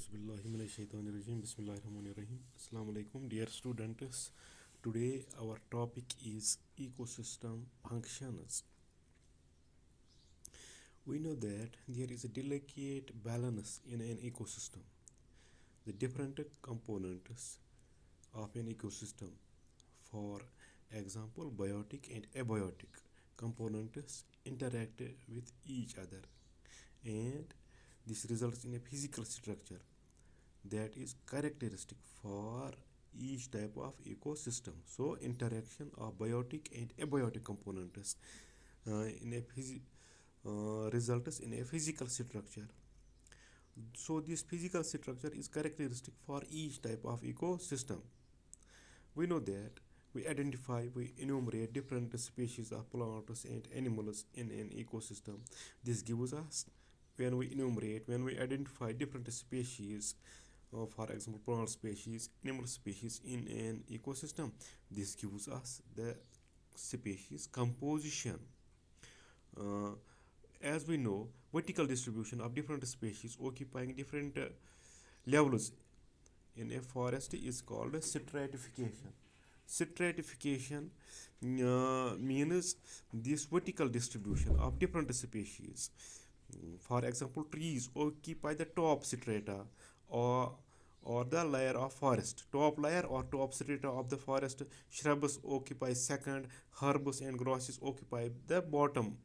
Auzubillahiminash-shaytanir-rajim. Bismillahirrahmanirrahim. Assalamu alaikum, dear students. Today our topic is ecosystem functions. We know that there is a delicate balance in an ecosystem. The different components of an ecosystem, for example, biotic and abiotic components interact with each other, and this results in a physical structure that is characteristic for each type of ecosystem. So interaction of biotic and abiotic components in a results in a physical structure. So this physical structure is characteristic for each type of ecosystem. We know that we enumerate different species of plants and animals in an ecosystem. This gives us, when we identify different species, for example, plant species, animal species in an ecosystem, this gives us the species composition. Uh, as we know, vertical distribution of different species occupying different levels in a forest is called stratification. Stratification means this vertical distribution of different species. For example, trees occupy the top strata, or the layer of forest, top layer or top strata of the forest. Shrubs occupy second, herbs and grasses occupy the bottom.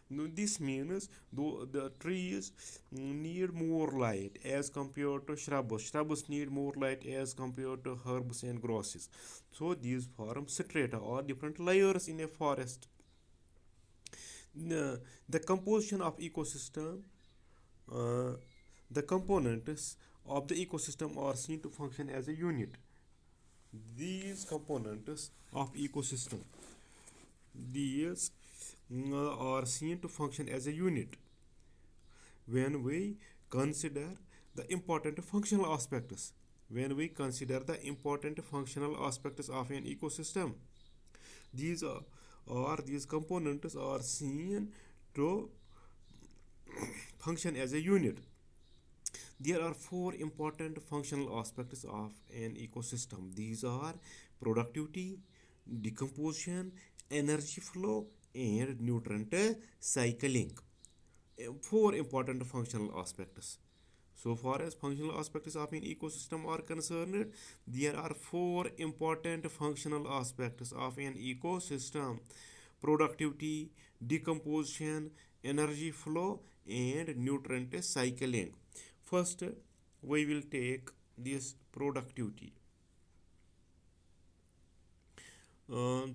This means the trees need more light as compared to shrubs. Shrubs need more light as compared to herbs and grasses. So these form strata or different layers in a forest. The composition of ecosystem, uh, the components of the ecosystem are seen to function as a unit. These components of ecosystem, these are seen to function as a unit when we consider the important functional aspects. When we consider the important functional aspects of an ecosystem, these these components are seen to function as a unit. There are four important functional aspects of an ecosystem. These are productivity, decomposition, energy flow, and nutrient cycling. Four important functional aspects. So far as functional aspects of an ecosystem are concerned, there are four important functional aspects of an ecosystem: productivity, decomposition, energy flow, and nutrient cycling. First, we will take this productivity.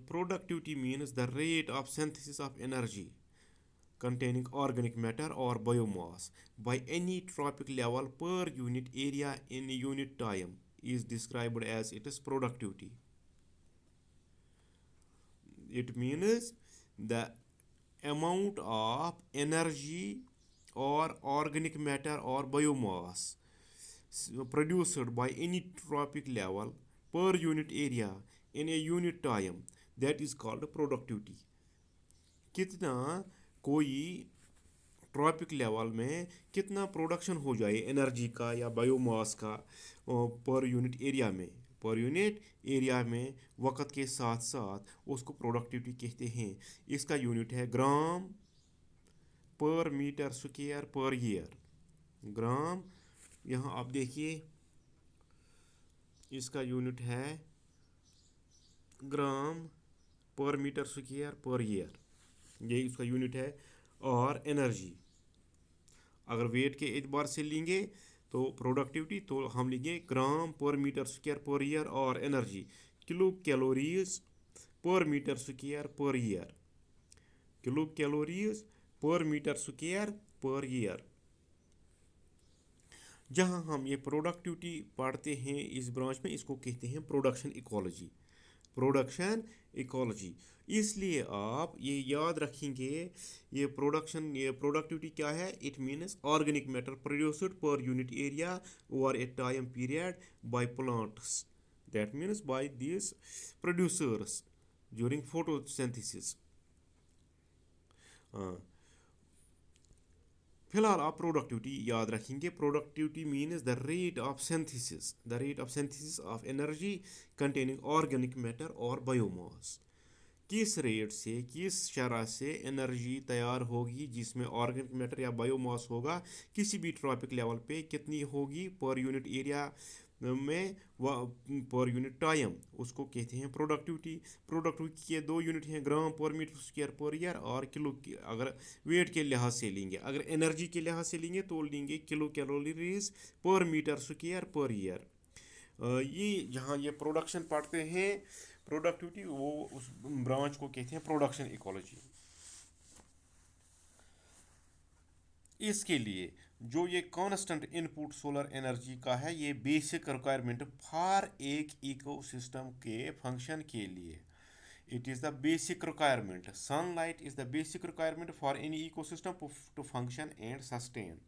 Productivity means the rate of synthesis of energy containing organic matter or biomass by any tropic level per unit area in unit time is described as its productivity. It means the amount of energy or organic matter or biomass produced by any tropic level per unit area in a unit time, that is called productivity. कितना कोई trophic level में कितना production हो जाए energy का या biomass का पर यूनिट एरिया में, वक्त के साथ साथ उसको प्रोडक्टिविटी कहते हैं. इसका यूनिट है ग्राम पर मीटर स्क्वायर पर ईयर. ग्राम, यहाँ आप देखिए इसका यूनिट है ग्राम पर मीटर स्क्वायर पर ईयर, ये इसका यूनिट है. और एनर्जी अगर वेट के एतबार से लेंगे तो प्रोडक्टिविटी तो हम लेंगे ग्राम पर मीटर स्क्वायर पर ईयर, और एनर्जी किलो कैलोरीज पर मीटर स्क्वायर पर ईयर. किलो कैलोरीज पर मीटर स्क्वायर पर ईयर. जहां हम ये प्रोडक्टिविटी पढ़ते हैं इस ब्रांच में, इसको कहते हैं प्रोडक्शन इकोलॉजी. Production ecology. इसलिए आप ये याद रखेंगे, ये प्रोडक्टिविटी क्या है. It means organic matter produced per unit area over a time period by plants, that means by this producers during photosynthesis. फिलहाल आप प्रोडक्टिविटी याद रखेंगे। Productivity means the rate of synthesis of energy containing organic matter और biomass. किस rate से, किस शरह से एनर्जी तैयार होगी जिसमें ऑर्गेनिक मैटर या बायोमास होगा, किसी भी ट्रॉपिक लेवल पे कितनी होगी पर यूनिट एरिया में व पर यूनिट टाइम, उसको कहते हैं प्रोडक्टिविटी। प्रोडक्टिविटी के दो यूनिट हैं, ग्राम पर मीटर स्क्वायर पर ईयर और किलो की। अगर वेट के लिहाज से लेंगे, अगर एनर्जी के लिहाज से लेंगे तो लेंगे किलो कैलोरीज पर मीटर स्क्वायर पर ईयर। ये जहाँ ये प्रोडक्शन पढ़ते हैं प्रोडक्टिविटी, वो उस ब्रांच को कहते हैं प्रोडक्शन इकोलॉजी। इसके लिए जो ये कांस्टेंट इनपुट सोलर एनर्जी का है, ये बेसिक रिक्वायरमेंट फॉर एक इकोसिस्टम के फंक्शन के लिए। It is the basic requirement, sunlight is the basic requirement for any ecosystem to function and sustain.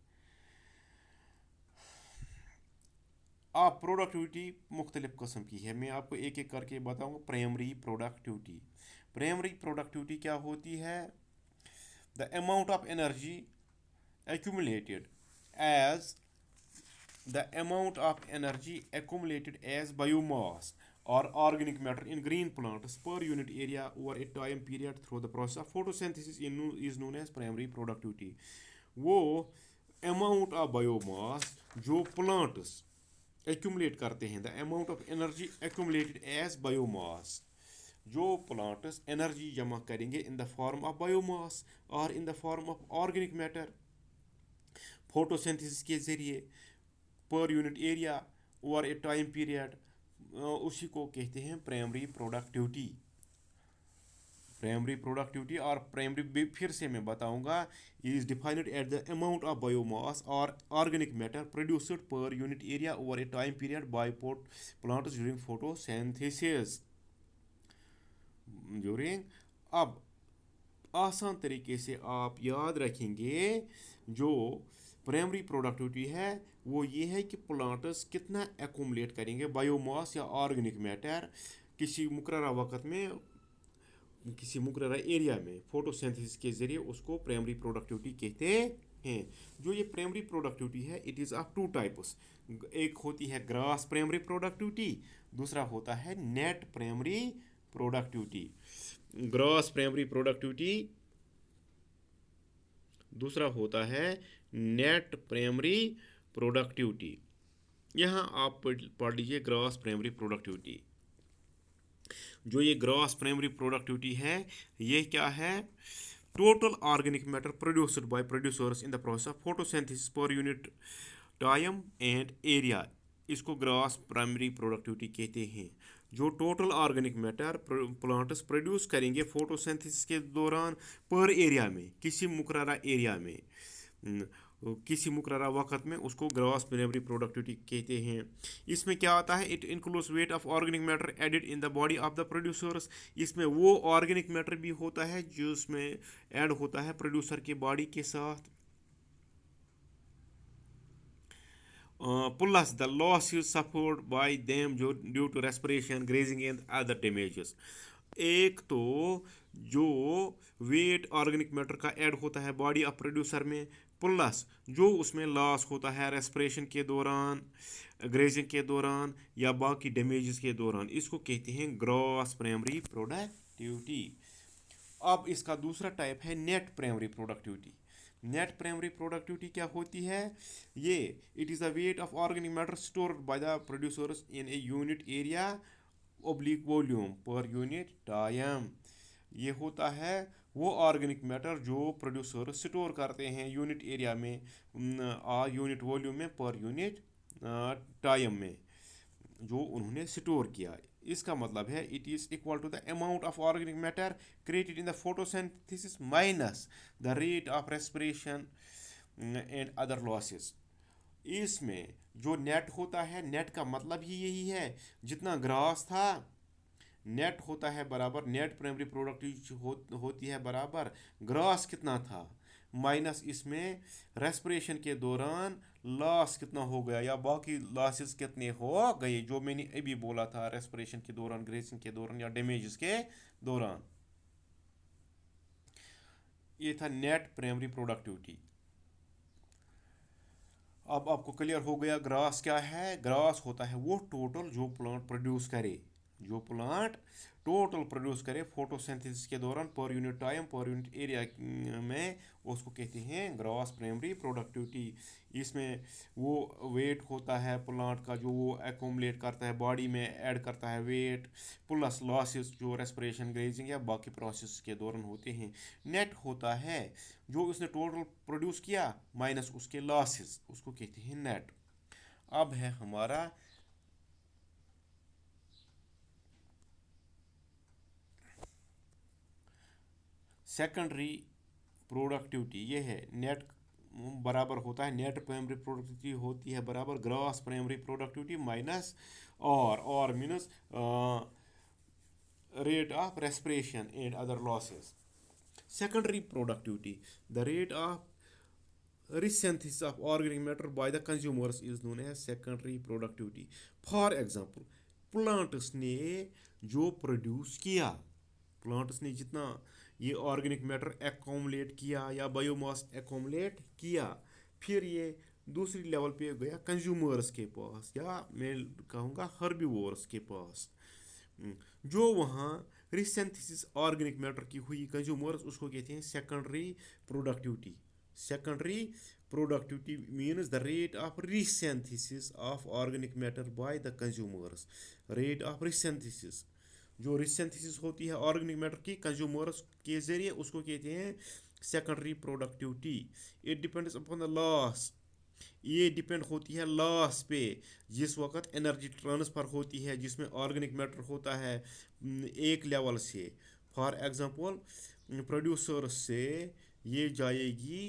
आप प्रोडक्टिविटी मुख्तलिफ किस्म की है, मैं आपको एक एक करके बताऊंगा। प्राइमरी प्रोडक्टिविटी, प्राइमरी प्रोडक्टिविटी क्या होती है? The amount of energy accumulated as the amount of energy accumulated as biomass or organic matter in green plants per unit area over a time period through the process of photosynthesis is known as primary productivity। वो amount of biomass जो plants accumulate करते हैं, the amount of energy accumulated as biomass, जो plants energy जमा करेंगे in the form of biomass और in the form of organic matter photosynthesis के ज़रिए per unit area over a time period, उसी को कहते हैं प्राइमरी प्रोडक्टिविटी। प्राइमरी प्रोडक्टिविटी और प्राइमरी फिर से मैं बताऊंगा, is defined at the amount of biomass और organic matter produced per unit area over a time period by plants during photosynthesis. During, अब आसान तरीके से आप याद रखेंगे, जो प्राइमरी प्रोडक्टिविटी है वो ये है कि प्लांट्स कितना एक्यूमुलेट करेंगे बायोमास या ऑर्गेनिक मैटर किसी मुकर्रर वक्त में, किसी मुकर्रर एरिया में फोटोसिंथेसिस के ज़रिए, उसको प्राइमरी प्रोडक्टिविटी कहते हैं। जो ये प्राइमरी प्रोडक्टिविटी है, it is of two types. एक होती है ग्रॉस प्राइमरी प्रोडक्टिविटी, दूसरा होता है net primary productivity. Gross primary productivity, दूसरा होता है नेट प्राइमरी प्रोडक्टिविटी। यहाँ आप पढ़ लीजिए ग्रॉस प्राइमरी प्रोडक्टिविटी। जो ये ग्रॉस प्राइमरी प्रोडक्टिविटी है, ये क्या है? Total organic matter produced by producers in the process of photosynthesis per unit time and area, इसको ग्रॉस प्राइमरी प्रोडक्टिविटी कहते हैं। जो total organic matter plants produce करेंगे फोटोसिंथेसिस के दौरान पर एरिया में, किसी मुकर्रर एरिया में, किसी मुकर्रर वक्त में, उसको ग्रॉस प्राइमरी प्रोडक्टिविटी कहते हैं। इसमें क्या आता है? It includes weight of organic matter added in the body of the producers. इसमें वो ऑर्गेनिक मैटर भी होता है जो उसमें ऐड होता है प्रोड्यूसर की बॉडी के साथ। plus the losses suffered by them due to respiration, grazing and other damages। एक तो जो वेट ऑर्गेनिक मैटर का ऐड होता है बॉडी ऑफ प्रोड्यूसर में, प्लस जो उसमें लॉस होता है रेस्पिरेशन के दौरान, ग्रेजिंग के दौरान या बाकी डैमेजेस के दौरान, इसको कहते हैं ग्रॉस प्राइमरी प्रोडक्टिविटी। अब इसका दूसरा टाइप है net primary productivity. Net primary productivity क्या होती है? ये it is the wait of organic matter stored by the producers in a unit area oblique volume per unit time. ये होता है वो ऑर्गेनिक मैटर जो प्रोड्यूसर स्टोर करते हैं यूनिट एरिया में, यूनिट वॉल्यूम में, पर यूनिट टाइम में, जो उन्होंने स्टोर किया। इसका मतलब है it is equal to the amount of organic matter created in the photosynthesis minus the rate of respiration and other losses. इसमें जो नेट होता है, नेट का मतलब ही यही है, जितना ग्रास था नेट होता है बराबर, नेट प्राइमरी प्रोडक्टिविटी होती है बराबर ग्रास कितना था माइनस इसमें रेस्पिरेशन के दौरान लॉस कितना हो गया या बाकी लॉसेस कितने हो गए, जो मैंने अभी बोला था रेस्पिरेशन के दौरान, ग्रेसिंग के दौरान या डैमेजेस के दौरान। ये था नेट प्राइमरी प्रोडक्टिविटी। अब आपको क्लियर हो गया ग्रास क्या है। ग्रास होता है वो टोटल जो प्लांट प्रोड्यूस करे, जो प्लांट टोटल प्रोड्यूस करे फोटोसिंथेसिस के दौरान पर यूनिट टाइम पर यूनिट एरिया में, उसको कहते हैं ग्रॉस प्राइमरी प्रोडक्टिविटी। इसमें वो वेट होता है प्लांट का जो वो एकोमुलेट करता है बॉडी में, ऐड करता है वेट प्लस लॉसेस जो रेस्पिरेशन ग्रेजिंग या बाकी प्रोसेस के दौरान होते हैं। नेट होता है जो उसने टोटल प्रोड्यूस किया माइनस उसके लॉसेस, उसको कहते हैं नेट। अब है हमारा सेकेंडरी प्रोडक्टिविटी। ये है नेट बराबर होता है, नेट प्राइमरी प्रोडक्टिविटी होती है बराबर ग्रॉस प्राइमरी प्रोडक्टिविटी माइनस और मीनस rate of respiration and other losses. Secondary productivity, the rate of resynthesis of organic matter by the consumers is known as secondary productivity. For example, plants ने जो produce किया, plants ने जितना ये organic matter accumulate किया या biomass accumulate किया, फिर ये दूसरी लेवल पे गया कंज्यूमर्स के पास या मैं कहूँगा हर्बीवोर्स के पास। जो वहाँ रिसेंथिसिस ऑर्गेनिक मैटर की हुई कंज्यूमर्स, उसको कहते हैं secondary productivity. Secondary productivity means the rate of resynthesis of organic matter by the consumers. Rate of resynthesis, जो रिसेंथिसिस होती है ऑर्गेनिक मैटर की कंज्यूमर्स के जरिए, उसको कहते हैं secondary productivity. It depends upon the loss, ये डिपेंड होती है लॉस पे, जिस वक्त एनर्जी ट्रांसफ़र होती है जिसमें ऑर्गेनिक मैटर होता है एक लेवल से। फॉर एग्जांपल प्रोड्यूसर से ये जाएगी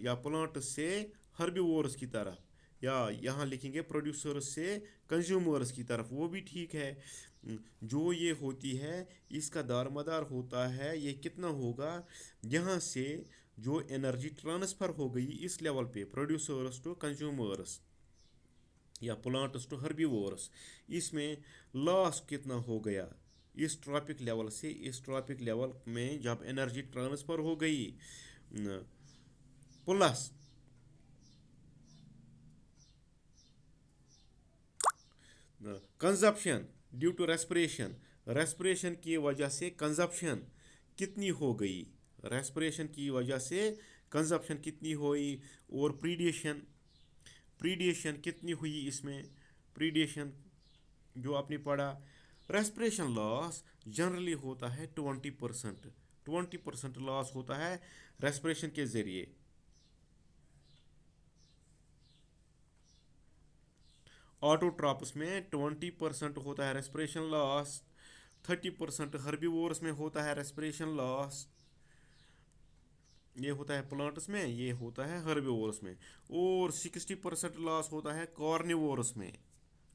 या प्लांट से हर्बीवोर्स की तरफ, या यहाँ लिखेंगे प्रोड्यूसर से कंज्यूमर्स की तरफ, वो भी ठीक है। जो ये होती है इसका दारमदार होता है ये कितना होगा, यहाँ से जो एनर्जी ट्रांसफ़र हो गई इस लेवल पे प्रोड्यूसर्स टू कंज्यूमर्स या प्लांट्स टू हर्बीवोर्स, इसमें लॉस कितना हो गया इस ट्रॉपिक लेवल से इस ट्रॉपिक लेवल में जब एनर्जी ट्रांसफ़र हो गई, plus consumption due to respiration, respiration की वजह से कंजप्शन कितनी हो गई, रेस्पिरेशन की वजह से कंजप्शन कितनी हुई, और प्रीडिएशन, प्रीडिएशन कितनी हुई इसमें, प्रीडिएशन जो आपने पढ़ा। रेस्पिरेशन लॉस जनरली होता है 20%, 20% लॉस होता है रेस्पिरेशन के ज़रिए। ऑटोट्रॉप्स में 20% होता है रेस्पिरेशन लॉस, 30% हर्बीवोर्स में होता है रेस्पिरेशन लॉस, ये होता है प्लांट्स में, ये होता है हर्बीवोर्स में, और 60% लॉस होता है कॉर्निवोर्स में,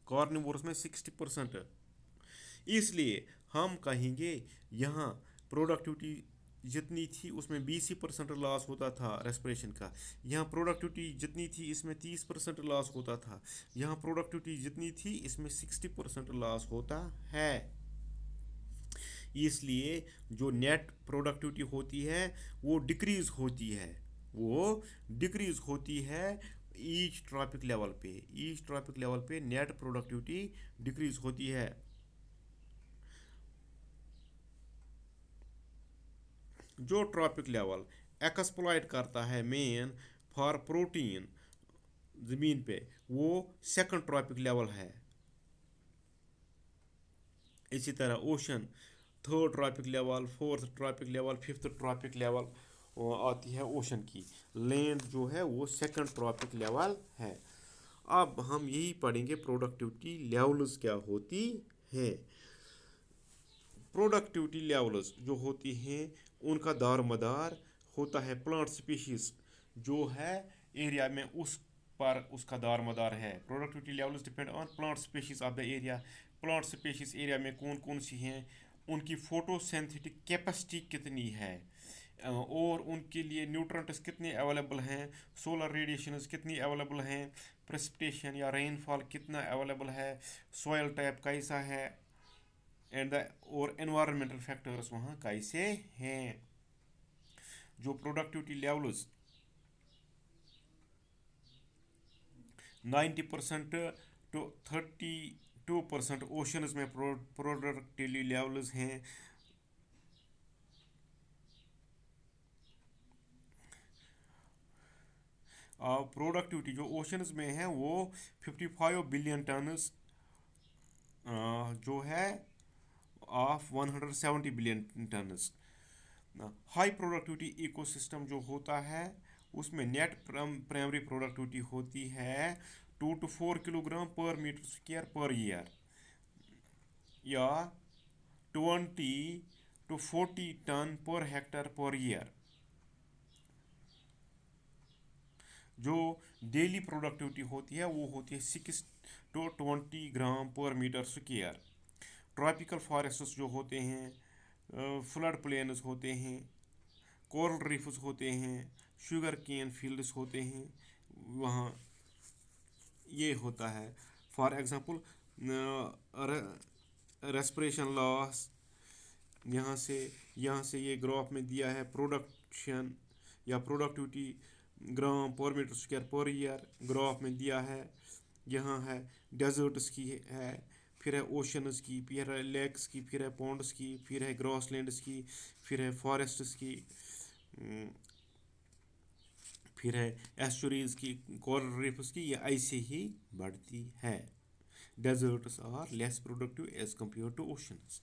कॉर्निवोर्स में 60%। इसलिए हम कहेंगे यहाँ प्रोडक्टिविटी जितनी थी उसमें 20% लॉस होता था रेस्पिरेशन का, यहाँ प्रोडक्टिविटी जितनी थी इसमें 30% लॉस होता था, यहाँ प्रोडक्टिविटी जितनी थी इसमें 60% लॉस होता है। इसलिए जो नेट प्रोडक्टिविटी होती है वो डिक्रीज होती है, वो डिक्रीज होती है ईच ट्रॉपिक लेवल पे, ईच ट्रॉपिक लेवल पे नेट प्रोडक्टिविटी डिक्रीज होती है। जो ट्रॉपिक लेवल एक्सप्लॉइट करता है मेन फॉर प्रोटीन ज़मीन पे, वो सेकंड ट्रॉपिक लेवल है। इसी तरह ocean third trophic level, fourth trophic level, fifth trophic level आती है ओशन की। लैंड जो है वो सेकंड ट्रॉपिक लेवल है। अब हम यही पढ़ेंगे प्रोडक्टिविटी लेवल्स क्या होती है। प्रोडक्टिविटी लेवल्स जो होती हैं उनका दारमदार होता है प्लांट स्पीशीज जो है एरिया में, उस पर उसका दारमदार है। Productivity levels depend on plant species of the area, plant species area में कौन कौन सी हैं, उनकी फोटोसिंथेटिक कैपेसिटी कितनी है, और उनके लिए न्यूट्रेंट्स कितने अवेलेबल हैं, सोलर रेडिएशंस कितनी अवेलेबल हैं, प्रेसिपिटेशन या रेनफॉल कितना अवेलेबल है, सॉयल टाइप कैसा है, एंड और एनवायरमेंटल फैक्टर्स वहाँ कैसे हैं। जो प्रोडक्टिविटी लेवल्स 90% to 32% ओशंस में प्रोडक्टिविटी लेवल्स हैं। प्रोडक्टिविटी जो ओशंस में है वो 55 बिलियन टन्स जो है of 170 billion turns. High productivity ecosystem जो होता है उसमें नेट प्राइमरी प्रोडक्टिविटी होती है 2 to 4 kilogram per metre square पर ईयर, या 20 to 40 ton per hectare per year. जो डेली प्रोडक्टिविटी होती है वो होती है 6 to 20 ग्राम पर मीटर स्क्वायर। ट्रॉपिकल फॉरेस्ट्स जो होते हैं, फ्लड प्लेन्स होते हैं, कोरल रीफ्स होते हैं, शुगर केन फील्ड्स होते हैं, वहाँ ये होता है। फॉर एग्जांपल रेस्पिरेशन लॉस, यहाँ से ये ग्राफ में दिया है प्रोडक्शन या प्रोडक्टिविटी ग्राम पर मीटर स्क्वायर पर ईयर ग्राफ में दिया है। यहाँ है डेजर्ट्स की है, फिर है ओशंस की, फिर है लेक्स की, फिर है पॉन्ड्स की, फिर है ग्रासलैंड्स की, फिर है फॉरेस्ट्स की, फिर है एस्चुरीज की, कोरल रीफ्स की। ये ऐसे ही बढ़ती है। Deserts are less productive as compare to oceans.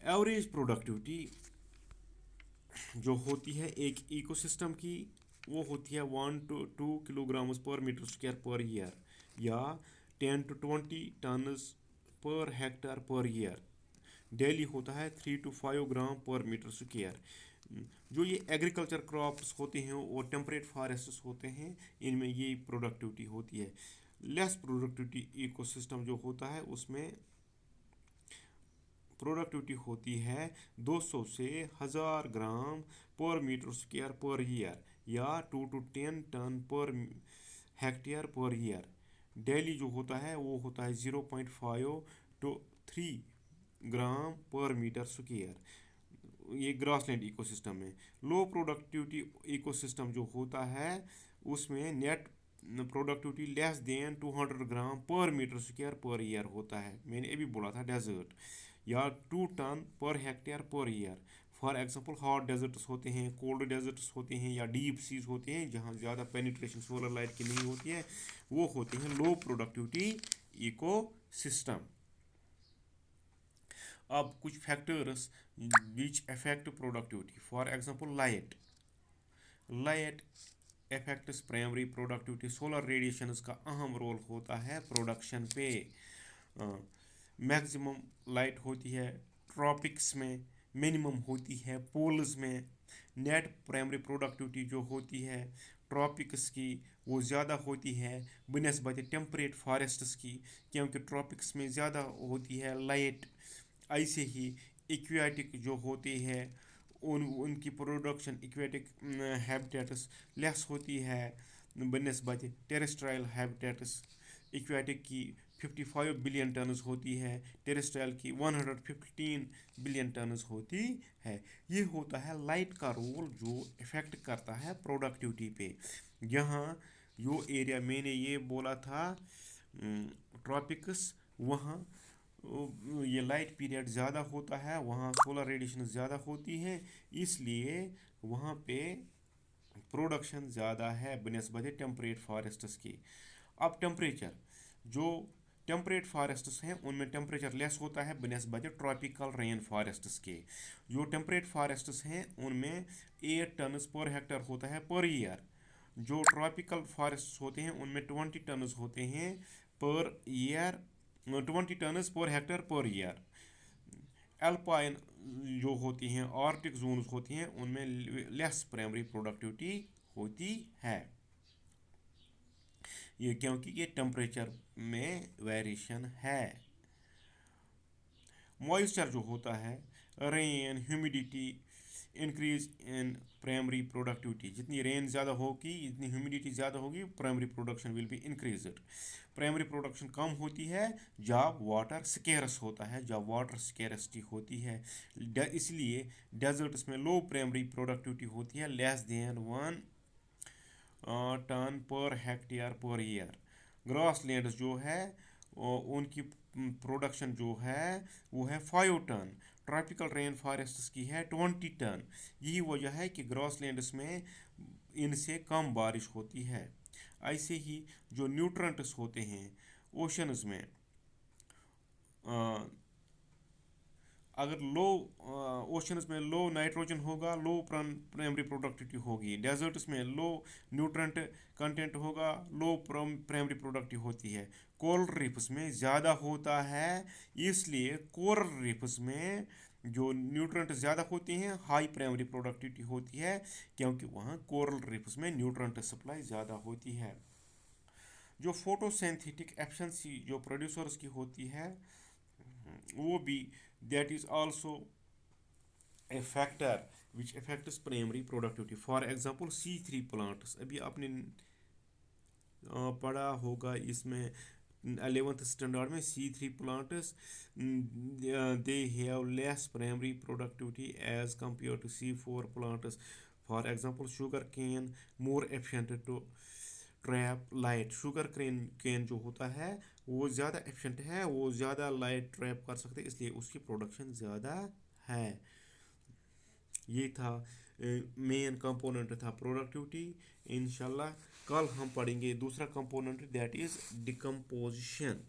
Average productivity जो होती है एक इकोसिस्टम की वो होती है 1 to 2 kilogram per metre square पर ईयर, या 10 to 20 ton per hectare per year. Daily होता है 3 to 5 ग्राम पर मीटर स्क्वायर। जो ये एग्रीकल्चर क्रॉप्स होते हैं और टेम्परेट फॉरेस्ट्स होते हैं, इनमें ये प्रोडक्टिविटी होती है। लेस प्रोडक्टिविटी इकोसिस्टम जो होता है उसमें प्रोडक्टिविटी होती है 200 से 1000 ग्राम पर मीटर स्क्वायर पर ईयर, या 2 to 10 ton per hectare per year. Daily जो होता है वो होता है 0.5 to 3 ग्राम पर मीटर स्क्वायर। ये ग्रासलैंड इकोसिस्टम में। लो प्रोडक्टिविटी इकोसिस्टम जो होता है उसमें नेट प्रोडक्टिविटी लेस देन 200 ग्राम पर मीटर स्क्वायर पर ईयर होता है। मैंने अभी बोला था डेजर्ट, या 2 ton per hectare per year. For example hot deserts होते हैं, कोल्ड डेजर्ट्स होते हैं, या डीप सीज होते हैं जहाँ ज़्यादा पेनिट्रेशन सोलर लाइट की नहीं होती है, वो होते हैं लो प्रोडक्टिविटी इको सिस्टम। अब कुछ factors which affect productivity. For example light affects primary productivity. Solar radiations का अहम रोल होता है प्रोडक्शन पे। मैक्सिमम लाइट होती है ट्रॉपिक्स में, मिनिमम होती है पोल्स में। नेट प्राइमरी प्रोडक्टिविटी जो होती है ट्रॉपिक्स की वो ज़्यादा होती है बनिस्बत टेम्परेट फॉरेस्ट्स की, क्योंकि ट्रॉपिक्स में ज़्यादा होती है लाइट। ऐसे ही एक्वेटिक जो होते हैं उनकी प्रोडक्शन एक्वेटिक हैबिटेट्स लेस होती है बनिस्बत टेरेस्ट्रियल हैबिटेट्स। एक्वेटिक की 55 बिलियन टन्स होती है, टेरेस्ट्रियल की 115 बिलियन टन्स होती है। ये होता है लाइट का रोल जो इफ़ेक्ट करता है प्रोडक्टिविटी पे। यहाँ जो एरिया मैंने ये बोला था ट्रॉपिक्स, वहाँ ये लाइट पीरियड ज़्यादा होता है, वहाँ सोलर रेडिएशन ज़्यादा होती है, इसलिए वहाँ पे प्रोडक्शन ज़्यादा है बनिस्बत टेम्परेट फॉरेस्ट्स की। अब टेम्परेचर, जो टेम्परेट फॉरेस्ट्स हैं उनमें टेम्परेचर लेस होता है बनिस्बत ट्रॉपिकल रेन फॉरेस्ट्स के। जो टेम्परेट फॉरेस्ट्स हैं उनमें 8 टन पर हेक्टर होता है पर ईयर। जो ट्रॉपिकल फॉरेस्ट्स होते हैं उनमें 20 टन होते हैं per year, 20 ton per hectare per year. Alpine जो होती हैं आर्कटिक जोन्स होती हैं उनमें लेस प्राइमरी प्रोडक्टिविटी होती है, ये क्योंकि ये टेम्परेचर में वेरिएशन है। मॉइस्चर जो होता है, rain, humidity increase in primary productivity. जितनी रेन ज़्यादा होगी, जितनी ह्यूमिडिटी ज़्यादा होगी, primary production will be increased. Primary production कम होती है जब वाटर स्केरस होता है, जब वाटर स्केरसिटी होती है। इसलिए डेजर्ट्स में लो प्राइमरी प्रोडक्टिविटी होती है, less than 1 ton per hectare per year. Grass lands जो है उनकी प्रोडक्शन जो है वो है 5 टन। ट्रॉपिकल रेन फॉरेस्ट्स की है 20 टन। यही वजह है कि ग्रास लैंड्स में इनसे कम बारिश होती है। ऐसे ही जो न्यूट्रंट्स होते हैं ओशंस में, अगर लो ओशंस में लो नाइट्रोजन होगा, लो प्राइमरी प्रोडक्टिविटी होगी। डेजर्ट्स में लो न्यूट्रंट कंटेंट होगा, लो प्राइमरी प्रोडक्टिविटी होती है। कोरल रीफ्स में ज़्यादा होता है, इसलिए कोरल रीफ्स में जो न्यूट्रंट ज़्यादा होते हैं हाई प्राइमरी प्रोडक्टिविटी होती है, क्योंकि वहाँ कोरल रीफ्स में न्यूट्रंट सप्लाई ज़्यादा होती है। जो फोटोसिंथेटिक एफिशिएंसी जो प्रोड्यूसर्स की होती है वो भी that is also a factor which affects primary productivity. For example C3 plants, अभी आपने पढ़ा होगा इसमें 11th स्टैंडर्ड में, C3 plants they have less primary productivity as compare to C4 plants. For example sugarcane more efficient to trap light. Sugarcane जो होता है वो ज़्यादा एफिशिएंट है, वो ज़्यादा लाइट ट्रैप कर सकते हैं, इसलिए उसकी प्रोडक्शन ज़्यादा है। ये था मेन कंपोनेंट था प्रोडक्टिविटी। इंशाल्लाह कल हम पढ़ेंगे दूसरा कंपोनेंट दैट इज़ डिकम्पोजिशन।